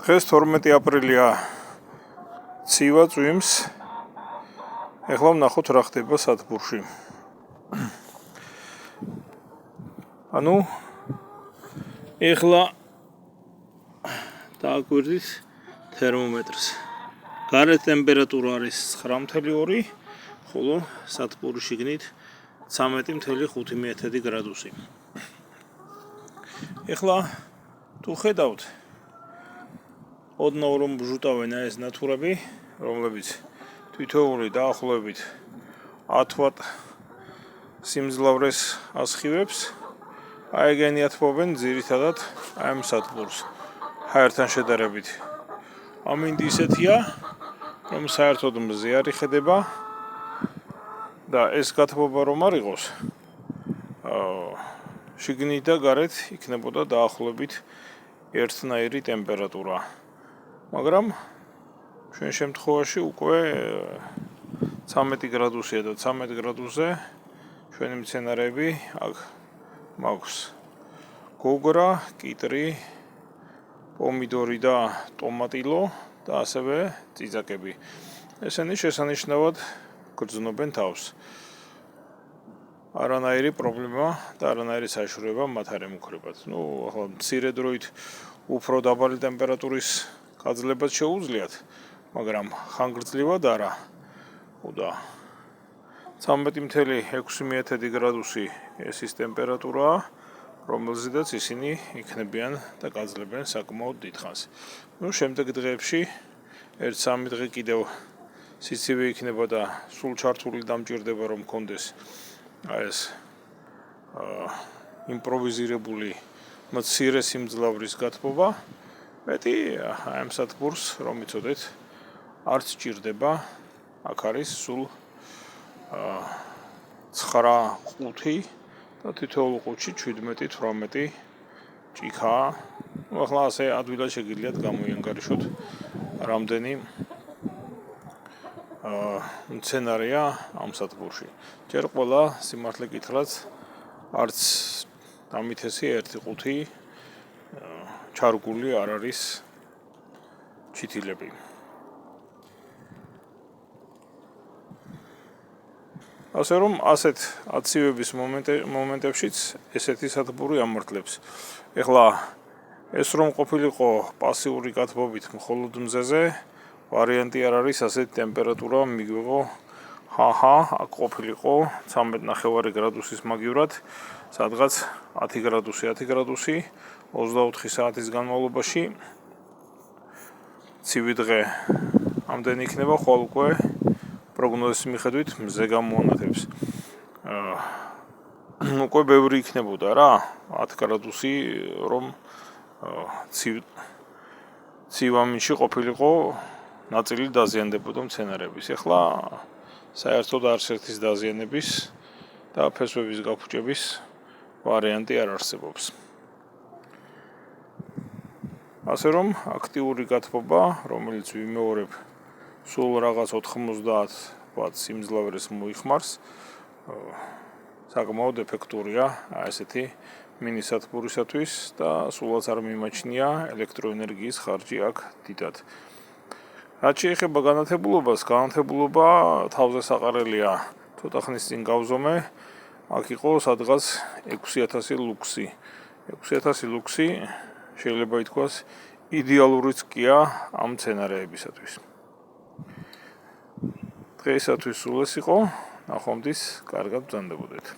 დღეს 12 აპრილია ცივა წვიმს. ეხლა ვნახოთ რა ხდება სათბურში. ანუ ეხლა დააკვირდით თერმომეტრს. გარეთ ტემპერატურა არის 9.2, ხოლო სათბურის შიგნით 13.5 გრადუსი. ეხლა თუ ხედავთ, ოდნავ რომ ბჟუტავენ ეს ნათურები, რომლებიც თითოეული დაახლოებით 10 ვატ სიმძლავრეს ასხივებს, ეგენი ათბობენ ძირითადად ამ სათბურს ჰაერთან შედარებით. ამინდი ისეთია, რომ საერთოდ მზე არ იხედება და ეს გათბობა რომ არ იყოს, შიგნით და გარეთ იქნებოდა დაახლოებით ერთნაირი ტემპერატურა. მაგრამ ჩვენ შემთხვევაში უკვე 13 გრადუსია და 13 გრადუსზე ჩვენი მცენარეები აქ მაქვს გოგრა, კიტრი, პომიდორი და ტომატილო და ასევე წიწაკები. ესენი შესანიშნავად გრძნობენ თავს. არანაირი პრობლემა და არანაირი საშუალება მათ არ ემუქრებათ. ახლა მცირე დროით უფრო დაბალი ტემპერატურის გაძლებას შეუძლიათ, მაგრამ ხანგრძლივად არა. 13.6 გრადუსი ეს ის ტემპერატურაა, რომელზედაც ისინი იქნებიან და გაძლებენ საკმაოდ დიდ ხანს. შემდეგ დღეებში 1-3 დღე კიდევ სიცივე იქნება და სულ ჩართული დამჭირდება რომ კონდეს ეს იმპროვიზირებული მცირე სიმძლავრის გათბობა. მეტი ამ სათბურს რომ იცოდეთ არც ჭირდება. აქ არის სულ 9 და თითოეულ ყუთში 17-18 ჭიქაა. ახლა ასე ადვილად შეგიძლიათ გამოიანგარიშოთ რამდენი მცენარეა ამ სათბურში. ჯერ ყველა სიმართლე გითხრათ, არც დამითესი 1 ჩარგული არ არის ჩითილები. ასე რომ ასეთ აცივების მომენტებშიც ესეთი სათბური ამართლებს. ეხლა ეს რომ ყოფილიყო პასიური გათბობით მხოლოდ მზეზე, ვარიანტი არ არის ასეთი ტემპერატურა მიგვიღო. აქ ყოფილიყო 13.5 გრადუსის მაგივრად, სადღაც 10 გრადუსი 24 საათის განმავლობაში. ცივი დღე ამდენი იქნება, ხოლო უკვე პროგნოზის მიხედვით მზე გამოანათებს. უკვე ბევრი იქნებოდა რა, 10 გრადუსი რომ ცივამინში ყოფილიყო ნაწილი დაზიანდებოდა მცენარეების. ეხლა საერთოდ არც ერთის დაზიანების და ფესვების გაფუჭების ვარიანტი არ არსებობს. ასე რომ აქტიური გათბობა, რომელიც ვიმეორებ სულ რაღაც 90 ვატ სიმძლავრეს მოიხმარს, საკმაოდ ეფექტურია ესეთი მინი სათბურისათვის და სულაც არ მიმაჩნია ელექტროენერგიის ხარჯი აქ დიდად. რაც შეეხება განათებულობას, განათებულობა თავზე საყარელია. ცოტა ხნის წინ გავზომე, აქ იყო სადღაც 6000 ლუქსი. 6000 ლუქსი შეიძლება ითქვას იდეალურიც კია ამ მცენარეებისათვის. დღეისათვის სულ ეს იყო. ნახვამდის, კარგად ბრძანდებოდეთ.